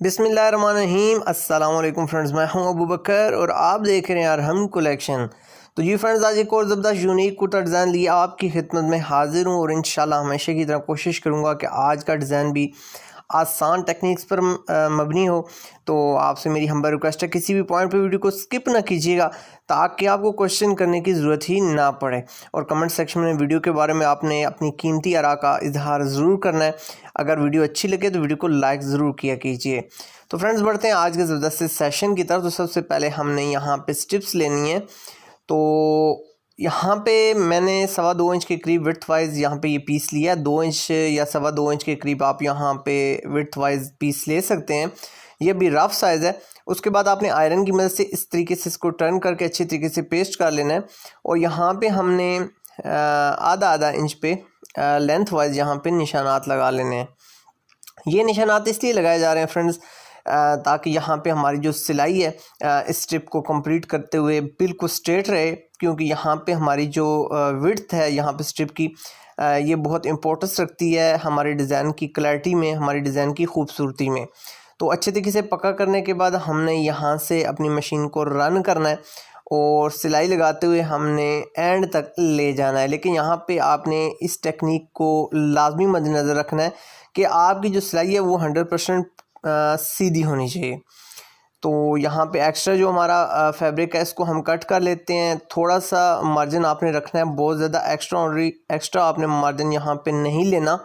बिस्मिल्लाहिर्रहमानिर्रहीम अस्सलाम वालेकुम फ्रेंड्स, मैं हूं अबू बकर और आप देख रहे हैं अरहम कलेक्शन। तो जी फ्रेंड्स, आज एक और ज़बरदस्त यूनिक कुर्ता डिज़ाइन लिए आपकी खिदमत में हाजिर हूं और इंशाल्लाह हमेशा की तरह कोशिश करूंगा कि आज का डिज़ाइन भी आसान टेक्निक्स पर मबनी हो। तो आपसे मेरी हम्बल रिक्वेस्ट है, किसी भी पॉइंट पे वीडियो को स्किप ना कीजिएगा ताकि आपको क्वेश्चन करने की ज़रूरत ही ना पड़े। और कमेंट सेक्शन में वीडियो के बारे में आपने अपनी कीमती आरा का इजहार ज़रूर करना है। अगर वीडियो अच्छी लगे तो वीडियो को लाइक ज़रूर किया कीजिए। तो फ्रेंड्स, बढ़ते हैं आज के ज़बरदस्त सेशन की तरफ। तो सबसे पहले हमने यहाँ पे स्टिप्स लेनी है। तो यहाँ पे मैंने 2.25 इंच के करीब विड्थ वाइज यहाँ पे ये पीस लिया। 2 इंच या 2.25 इंच के करीब आप यहाँ पे विड्थ वाइज पीस ले सकते हैं। ये भी रफ साइज़ है। उसके बाद आपने आयरन की मदद से इस तरीके से इसको टर्न करके अच्छी तरीके से पेस्ट कर लेना है। और यहाँ पे हमने आधा इंच पे लेंथ वाइज यहाँ पे निशानात लगा लेने हैं। ये निशानात इसलिए लगाए जा रहे हैं फ्रेंड्स ताकि यहाँ पे हमारी जो सिलाई है इस स्ट्रिप को कंप्लीट करते हुए बिल्कुल स्ट्रेट रहे, क्योंकि यहाँ पे हमारी जो विड्थ है यहाँ पे स्ट्रिप की ये बहुत इंपॉर्टेंस रखती है हमारे डिज़ाइन की क्लैरिटी में, हमारी डिज़ाइन की खूबसूरती में। तो अच्छे तरीके से पक्का करने के बाद हमने यहाँ से अपनी मशीन को रन करना है और सिलाई लगाते हुए हमने एंड तक ले जाना है। लेकिन यहाँ पे आपने इस टेक्निक को लाजमी मद्देनज़र रखना है कि आपकी जो सिलाई है वो 100% सीधी होनी चाहिए। तो यहाँ पे एक्स्ट्रा जो हमारा फैब्रिक है इसको हम कट कर लेते हैं। थोड़ा सा मार्जिन आपने रखना है, बहुत ज़्यादा एक्स्ट्रा आपने मार्जिन यहाँ पे नहीं लेना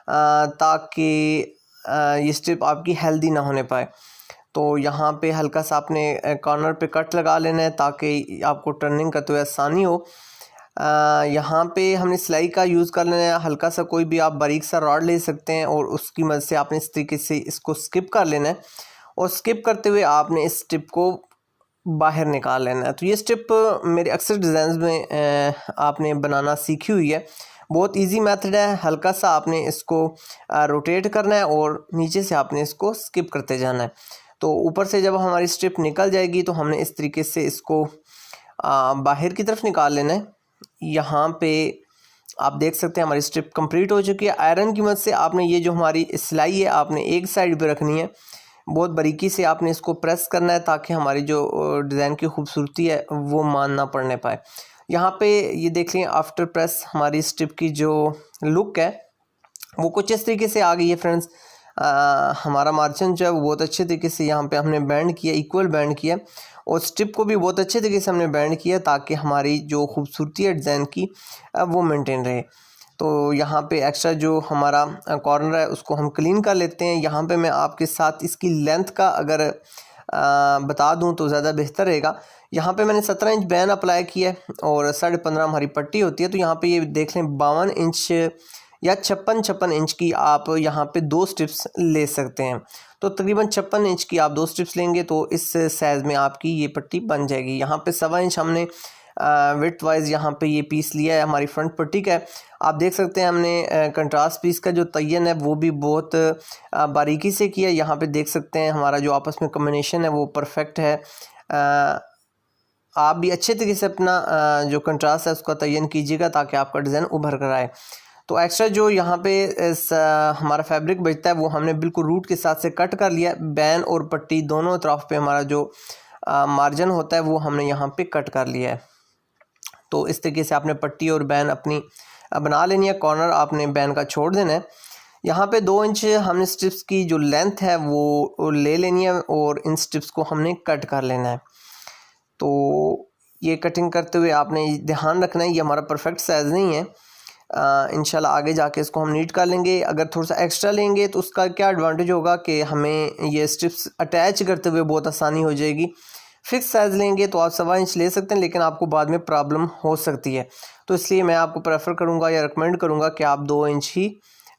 ताकि ये स्ट्रिप आपकी हेल्दी ना होने पाए। तो यहाँ पे हल्का सा आपने कॉर्नर पे कट लगा लेना है ताकि आपको टर्निंग करते हुए आसानी हो। यहाँ पे हमने सिलाई का यूज़ कर लेना है। हल्का सा कोई भी आप बारीक सा रॉड ले सकते हैं और उसकी मदद से आपने इस तरीके से इसको स्किप कर लेना है और स्किप करते हुए आपने इस स्टिप को बाहर निकाल लेना है। तो ये स्टिप मेरे अक्सर डिज़ाइन में आपने बनाना सीखी हुई है। बहुत इजी मेथड है। हल्का सा आपने इसको रोटेट करना है और नीचे से आपने इसको स्किप करते जाना है। तो ऊपर से जब हमारी स्ट्रिप निकल जाएगी तो हमने इस तरीके से इसको बाहर की तरफ निकाल लेना है। यहाँ पे आप देख सकते हैं हमारी स्ट्रिप कंप्लीट हो चुकी है। आयरन की मदद से आपने ये जो हमारी सिलाई है आपने एक साइड पे रखनी है। बहुत बारीकी से आपने इसको प्रेस करना है ताकि हमारी जो डिज़ाइन की खूबसूरती है वो मान ना पड़ने पाए। यहाँ पे ये देख लें, आफ्टर प्रेस हमारी स्ट्रिप की जो लुक है वो कुछ इस तरीके से आ गई है फ्रेंड्स। हमारा मार्जिन जो है वो बहुत अच्छे तरीके से यहाँ पे हमने बैंड किया, इक्वल बैंड किया और स्ट्रिप को भी बहुत अच्छे तरीके से हमने बैंड किया ताकि हमारी जो खूबसूरती है डिज़ाइन की वो मेंटेन रहे। तो यहाँ पे एक्स्ट्रा जो हमारा कॉर्नर है उसको हम क्लीन कर लेते हैं। यहाँ पे मैं आपके साथ इसकी लेंथ का अगर बता दूँ तो ज़्यादा बेहतर रहेगा। यहाँ पे मैंने 17 इंच बैन अप्लाई किया है और 15.5 हमारी पट्टी होती है। तो यहाँ पे ये देख लें 52 इंच या 56 इंच की आप यहाँ पे 2 स्ट्रिप्स ले सकते हैं। तो तकरीबन 56 इंच की आप 2 स्ट्रिप्स लेंगे तो इस साइज़ में आपकी ये पट्टी बन जाएगी। यहाँ पे 1.25 इंच हमने विड्थ वाइज यहाँ पे ये पीस लिया है, हमारी फ्रंट पट्टी का है। आप देख सकते हैं हमने कंट्रास्ट पीस का जो तयन है वो भी बहुत बारीकी से किया है। यहाँ पे देख सकते हैं हमारा जो आपस में कॉम्बिनेशन है वो परफेक्ट है। आप भी अच्छे तरीके से अपना जो कंट्रास्ट है उसका तयन कीजिएगा ताकि आपका डिज़ाइन उभर कर आए। तो एक्स्ट्रा जो यहाँ पे हमारा फैब्रिक बचता है वो हमने बिल्कुल रूट के साथ से कट कर लिया। बैन और पट्टी दोनों तरफ पे हमारा जो मार्जिन होता है वो हमने यहाँ पे कट कर लिया है। तो इस तरीके से आपने पट्टी और बैन अपनी बना लेनी है। कॉर्नर आपने बैन का छोड़ देना है। यहाँ पे 2 इंच हमने स्ट्रिप्स की जो लेंथ है वो ले लेनी है और इन स्ट्रिप्स को हमने कट कर लेना है। तो ये कटिंग करते हुए आपने ध्यान रखना है ये हमारा परफेक्ट साइज़ नहीं है। इंशाल्लाह आगे जाके इसको हम नीट कर लेंगे। अगर थोड़ा सा एक्स्ट्रा लेंगे तो उसका क्या एडवांटेज होगा कि हमें ये स्ट्रिप्स अटैच करते हुए बहुत आसानी हो जाएगी। फिक्स साइज़ लेंगे तो आप 1.25 इंच ले सकते हैं, लेकिन आपको बाद में प्रॉब्लम हो सकती है। तो इसलिए मैं आपको प्रेफर करूँगा या रिकमेंड करूँगा कि आप 2 इंच ही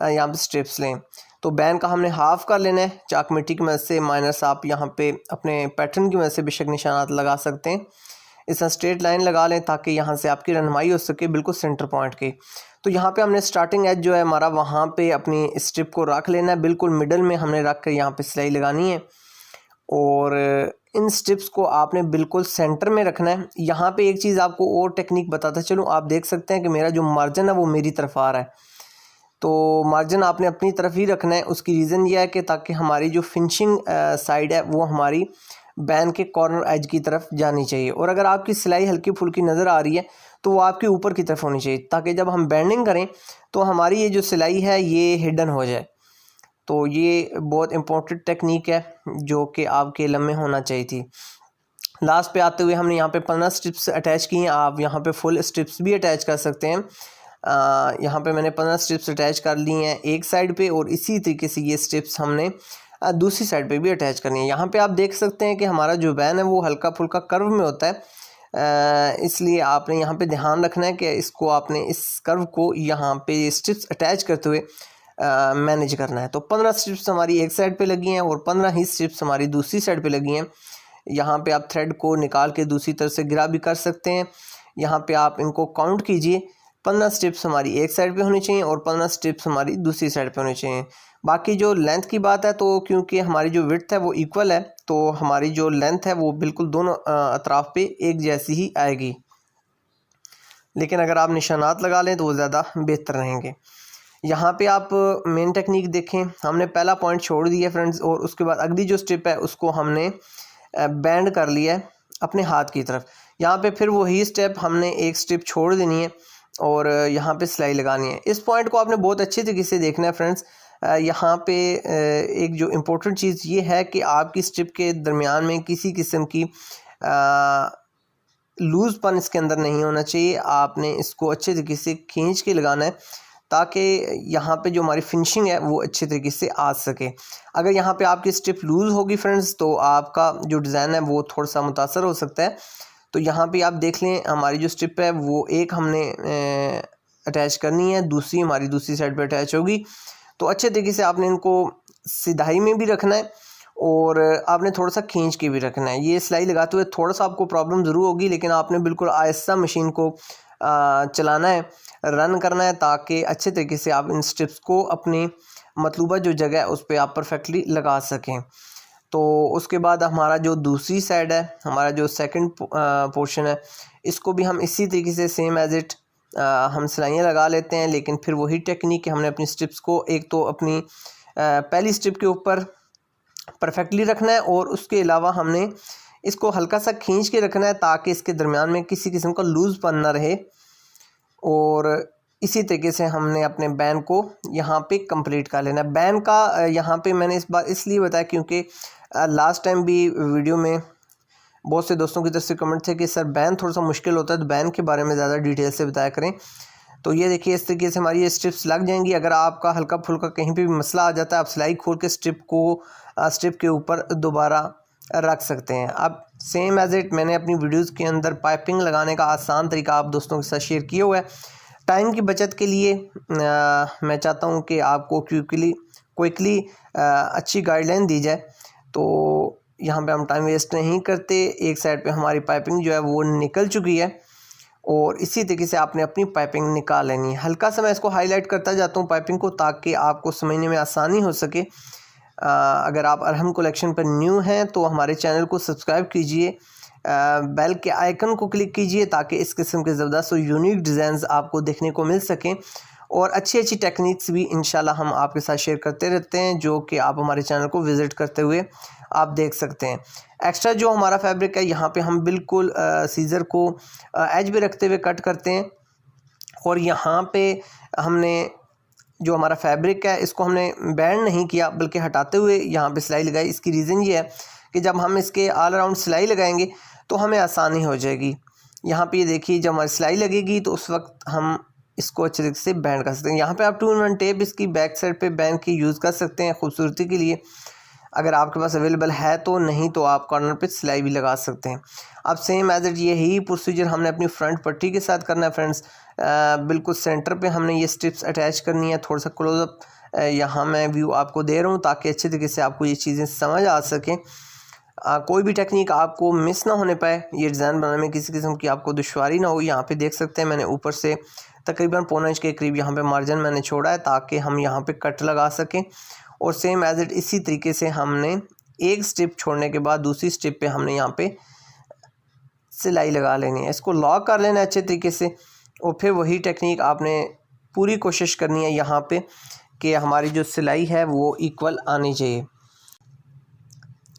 यहाँ पर स्ट्रिप्स लें। तो बैन का हमने हाफ़ कर लेना है चाक मिट्टी की मदद से। माइनस आप यहाँ पे अपने पैटर्न की मदद से बेशक निशानात लगा सकते हैं। इस स्ट्रेट लाइन लगा लें ताकि यहाँ से आपकी रहनुमाई हो सके बिल्कुल सेंटर पॉइंट की। तो यहाँ पे हमने स्टार्टिंग एज जो है हमारा वहाँ पे अपनी स्ट्रिप को रख लेना है। बिल्कुल मिडल में हमने रख कर यहाँ पे सिलाई लगानी है और इन स्ट्रिप्स को आपने बिल्कुल सेंटर में रखना है। यहाँ पे एक चीज़ आपको और टेक्निक बताता चलूँ। आप देख सकते हैं कि मेरा जो मार्जिन है वो मेरी तरफ आ रहा है। तो मार्जिन आपने अपनी तरफ ही रखना है। उसकी रीज़न यह है कि ताकि हमारी जो फिनिशिंग साइड है वो हमारी बैन के कॉर्नर एज की तरफ जानी चाहिए, और अगर आपकी सिलाई हल्की फुल्की नज़र आ रही है तो वो आपके ऊपर की तरफ होनी चाहिए, ताकि जब हम बैंडिंग करें तो हमारी ये जो सिलाई है ये हिडन हो जाए। तो ये बहुत इम्पोर्टेंट टेक्निक है जो कि आपके लम्बे होना चाहिए थी। लास्ट पे आते हुए हमने यहाँ पे 15 स्ट्रिप्स अटैच की हैं। आप यहाँ पे फुल स्ट्रिप्स भी अटैच कर सकते हैं। यहाँ पे मैंने 15 स्ट्रिप्स अटैच कर ली हैं एक साइड पे, और इसी तरीके से ये स्ट्रिप्स हमने दूसरी साइड पे भी अटैच करनी है। यहाँ पे आप देख सकते हैं कि हमारा जो बैन है वो हल्का फुल्का कर्व में होता है, इसलिए आपने यहाँ पे ध्यान रखना है कि इसको आपने इस कर्व को यहाँ पे स्ट्रिप्स अटैच करते हुए मैनेज करना है। तो 15 स्ट्रिप्स हमारी एक साइड पे लगी हैं और 15 ही स्ट्रिप्स हमारी दूसरी साइड पे लगी हैं। यहाँ पे आप थ्रेड को निकाल के दूसरी तरफ से गिरा भी कर सकते हैं। यहाँ पे आप इनको काउंट कीजिए, 15 स्ट्रिप्स हमारी एक साइड पे होनी चाहिए और 15 स्ट्रिप्स हमारी दूसरी साइड पे होनी चाहिए। बाकी जो लेंथ की बात है तो क्योंकि हमारी जो विड्थ है वो इक्वल है, तो हमारी जो लेंथ है वो बिल्कुल दोनों अतराफ पे एक जैसी ही आएगी। लेकिन अगर आप निशानात लगा लें तो वो ज़्यादा बेहतर रहेंगे। यहाँ पे आप मेन टेक्निक देखें, हमने पहला पॉइंट छोड़ दिया फ्रेंड्स, और उसके बाद अगली जो स्ट्रिप है उसको हमने बैंड कर लिया है अपने हाथ की तरफ। यहाँ पे फिर वही स्टेप हमने एक स्ट्रिप छोड़ देनी है और यहाँ पे सिलाई लगानी है। इस पॉइंट को आपने बहुत अच्छे तरीके से देखना है फ्रेंड्स। यहाँ पे एक जो इम्पोर्टेंट चीज़ ये है कि आपकी स्ट्रिप के दरमियान में किसी किस्म की लूज़पन इसके अंदर नहीं होना चाहिए। आपने इसको अच्छे तरीके से खींच के लगाना है ताकि यहाँ पे जो हमारी फिनिशिंग है वो अच्छे तरीके से आ सके। अगर यहाँ पे आपकी स्ट्रिप लूज़ होगी फ्रेंड्स तो आपका जो डिज़ाइन है वो थोड़ा सा मुतासर हो सकता है। तो यहाँ पे आप देख लें, हमारी जो स्ट्रिप है वो एक हमने अटैच करनी है, दूसरी हमारी दूसरी साइड पे अटैच होगी। तो अच्छे तरीके से आपने इनको सिधाई में भी रखना है और आपने थोड़ा सा खींच के भी रखना है। ये सिलाई लगाते हुए थोड़ा सा आपको प्रॉब्लम ज़रूर होगी, लेकिन आपने बिल्कुल आहिस्ता मशीन को चलाना है, रन करना है, ताकि अच्छे तरीके से आप इन स्ट्रिप्स को अपनी मतलूबा जो जगह है उस पर आप परफेक्टली लगा सकें। तो उसके बाद हमारा जो दूसरी साइड है, हमारा जो सेकंड पोर्शन है, इसको भी हम इसी तरीके से सेम एज इट हम सिलाइयाँ लगा लेते हैं। लेकिन फिर वही टेक्निक कि हमने अपनी स्ट्रिप्स को एक तो अपनी पहली स्ट्रिप के ऊपर परफेक्टली रखना है और उसके अलावा हमने इसको हल्का सा खींच के रखना है ताकि इसके दरमियान में किसी किस्म का लूज़पन ना रहे। और इसी तरीके से हमने अपने बैन को यहाँ पे कंप्लीट कर लेना है। बैन का यहाँ पे मैंने इस बार इसलिए बताया क्योंकि लास्ट टाइम भी वीडियो में बहुत से दोस्तों की तरफ से कमेंट थे कि सर बैन थोड़ा सा मुश्किल होता है, तो बैन के बारे में ज़्यादा डिटेल से बताया करें। तो ये देखिए इस तरीके से हमारी ये स्ट्रिप्स लग जाएंगी। अगर आपका हल्का फुल्का कहीं पे भी मसला आ जाता है, आप सिलाई खोल के स्ट्रिप के ऊपर दोबारा रख सकते हैं। अब सेम एज इट मैंने अपनी वीडियोस के अंदर पाइपिंग लगाने का आसान तरीका आप दोस्तों के साथ शेयर किया हुआ है। टाइम की बचत के लिए मैं चाहता हूँ कि आपको क्विकली अच्छी गाइडलाइन दी जाए। तो यहाँ पे हम टाइम वेस्ट नहीं करते। एक साइड पे हमारी पाइपिंग जो है वो निकल चुकी है और इसी तरीके से आपने अपनी पाइपिंग निकाल लेनी है। हल्का सा मैं इसको हाईलाइट करता जाता हूँ पाइपिंग को, ताकि आपको समझने में आसानी हो सके। अगर आप अरहम कलेक्शन पर न्यू हैं तो हमारे चैनल को सब्सक्राइब कीजिए, बेल के आइकन को क्लिक कीजिए ताकि इस किस्म के ज़बरदस्त और यूनिक डिज़ाइंस आपको देखने को मिल सकें। और अच्छी अच्छी टेक्निक्स भी इंशाल्लाह हम आपके साथ शेयर करते रहते हैं, जो कि आप हमारे चैनल को विज़िट करते हुए आप देख सकते हैं। एक्स्ट्रा जो हमारा फैब्रिक है यहाँ पे हम बिल्कुल सीज़र को एज पे रखते हुए कट करते हैं। और यहाँ पे हमने जो हमारा फैब्रिक है इसको हमने बैंड नहीं किया बल्कि हटाते हुए यहाँ पे सिलाई लगाई। इसकी रीज़न ये है कि जब हम इसके ऑल राउंड सिलाई लगाएंगे तो हमें आसानी हो जाएगी। यहाँ पे ये देखिए जब हमारी सिलाई लगेगी तो उस वक्त हम इसको अच्छे तरीके से बैंड कर सकते हैं। यहाँ पे आप 2-in-1 टेप इसकी बैक साइड पे बैंड की यूज़ कर सकते हैं खूबसूरती के लिए, अगर आपके पास अवेलेबल है तो। नहीं तो आप कॉर्नर पे सिलाई भी लगा सकते हैं। अब सेम एज इट यही प्रोसीजर हमने अपनी फ्रंट पट्टी के साथ करना है फ्रेंड्स। बिल्कुल सेंटर पे हमने ये स्ट्रिप्स अटैच करनी है। थोड़ा सा क्लोजअप यहाँ मैं व्यू आपको दे रहा हूँ ताकि अच्छे तरीके से आपको ये चीज़ें समझ आ सकें। कोई भी टेक्निक आपको मिस ना होने पाए, ये डिज़ाइन बनाने में किसी किस्म की आपको दुश्वारी ना हो। यहाँ पे देख सकते हैं मैंने ऊपर से तकरीबन 1.25 इंच के करीब यहाँ पे मार्जिन मैंने छोड़ा है ताकि हम यहाँ पे कट लगा सकें। और सेम एज इट इसी तरीके से हमने एक स्ट्रिप छोड़ने के बाद दूसरी स्ट्रिप पे हमने यहाँ पे सिलाई लगा लेनी है। इसको लॉक कर लेना है अच्छे तरीके से और फिर वही टेक्निक आपने पूरी कोशिश करनी है यहाँ पे कि हमारी जो सिलाई है वो इक्वल आनी चाहिए।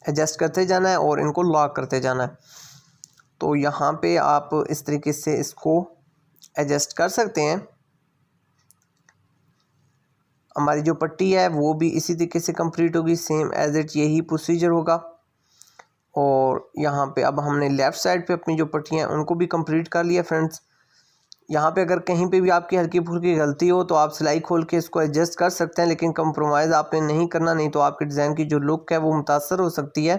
एडजस्ट करते जाना है और इनको लॉक करते जाना है। तो यहाँ पे आप इस तरीके से इसको एडजस्ट कर सकते हैं। हमारी जो पट्टी है वो भी इसी तरीके से कंप्लीट होगी, सेम एज इट यही प्रोसीजर होगा। और यहाँ पे अब हमने लेफ़्ट साइड पे अपनी जो पट्टियाँ हैं उनको भी कंप्लीट कर लिया फ्रेंड्स। यहाँ पे अगर कहीं पे भी आपकी हल्की फुल्की गलती हो तो आप सिलाई खोल के इसको एडजस्ट कर सकते हैं, लेकिन कंप्रोमाइज़ आपने नहीं करना, नहीं तो आपके डिज़ाइन की जो लुक है वो मुतासर हो सकती है।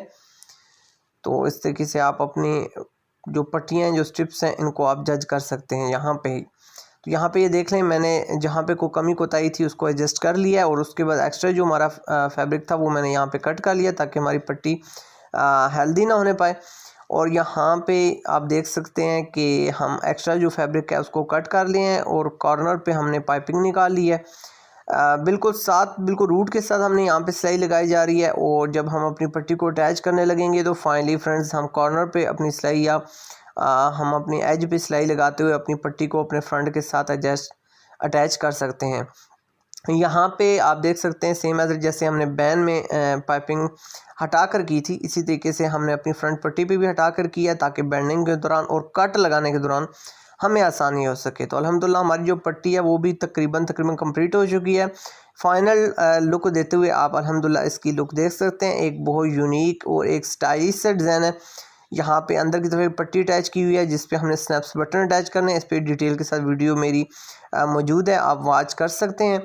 तो इस तरीके से आप अपनी जो पट्टियाँ हैं, जो स्ट्रिप्स हैं, इनको आप जज कर सकते हैं यहाँ पे ही। तो यहाँ पे ये देख लें, मैंने जहाँ पे कोई कमी कोताही थी उसको एडजस्ट कर लिया और उसके बाद एक्स्ट्रा जो हमारा फैब्रिक था वो मैंने यहाँ पे कट कर लिया ताकि हमारी पट्टी हेल्दी ना होने पाए। और यहाँ पे आप देख सकते हैं कि हम एक्स्ट्रा जो फैब्रिक है उसको कट कर लिए हैं और कॉर्नर पे हमने पाइपिंग निकाल ली है। बिल्कुल रूट के साथ हमने यहाँ पे सिलाई लगाई जा रही है। और जब हम अपनी पट्टी को अटैच करने लगेंगे तो फाइनली फ्रेंड्स हम कॉर्नर पे अपनी सिलाई या हम अपनी एज पे सिलाई लगाते हुए अपनी पट्टी को अपने फ्रंट के साथ अटैच कर सकते हैं। यहाँ पे आप देख सकते हैं सेम एज जैसे हमने बैन में पाइपिंग हटा कर की थी, इसी तरीके से हमने अपनी फ्रंट पट्टी पे भी हटा कर किया ताकि बेंडिंग के दौरान और कट लगाने के दौरान हमें आसानी हो सके। तो अल्हम्दुलिल्लाह हमारी जो पट्टी है वो भी तकरीबन कंप्लीट हो चुकी है। फाइनल लुक देते हुए आप अल्हम्दुलिल्लाह इसकी लुक देख सकते हैं। एक बहुत यूनिक और एक स्टाइलिश सा डिज़ाइन है। यहाँ पे अंदर की तरफ एक पट्टी अटैच की हुई है जिस पे हमने स्नैप्स बटन अटैच करने हैं। इस पर डिटेल के साथ वीडियो मेरी मौजूद है, आप वॉच कर सकते हैं।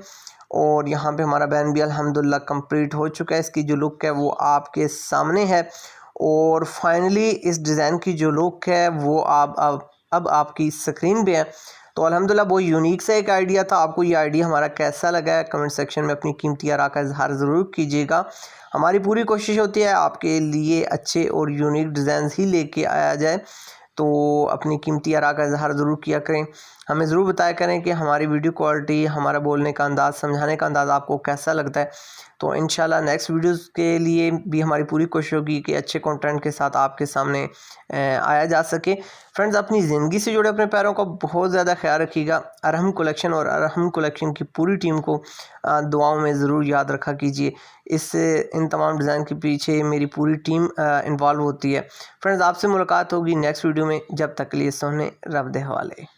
और यहाँ पे हमारा बैन भी अल्हम्दुलिल्लाह कंप्लीट हो चुका है। इसकी जो लुक है वो आपके सामने है। और फाइनली इस डिज़ाइन की जो लुक है वो अब आपकी स्क्रीन पे है। तो अल्हम्दुलिल्लाह बहुत यूनिक सा एक आइडिया था। आपको ये आइडिया हमारा कैसा लगा है कमेंट सेक्शन में अपनी कीमती आरा का इजहार ज़रूर कीजिएगा। हमारी पूरी कोशिश होती है आपके लिए अच्छे और यूनिक डिज़ाइन ही लेके आया जाए। तो अपनी कीमती आरा का इजहार ज़रूर किया करें। हमें ज़रूर बताया करें कि हमारी वीडियो क्वालिटी, हमारा बोलने का अंदाज़, समझाने का अंदाज़ आपको कैसा लगता है। तो इंशाल्लाह नेक्स्ट वीडियोस के लिए भी हमारी पूरी कोशिश होगी कि अच्छे कंटेंट के साथ आपके सामने आया जा सके। फ्रेंड्स, अपनी ज़िंदगी से जुड़े अपने पैरों का बहुत ज़्यादा ख्याल रखिएगा। अरहम कलेक्शन और अरहम कलेक्शन की पूरी टीम को दुआओं में ज़रूर याद रखा कीजिए। इन तमाम डिज़ाइन के पीछे मेरी पूरी टीम इन्वॉल्व होती है। फ्रेंड्स, आपसे मुलाकात होगी नेक्स्ट वीडियो में। जब तक के लिए सोने रब दे हवाले।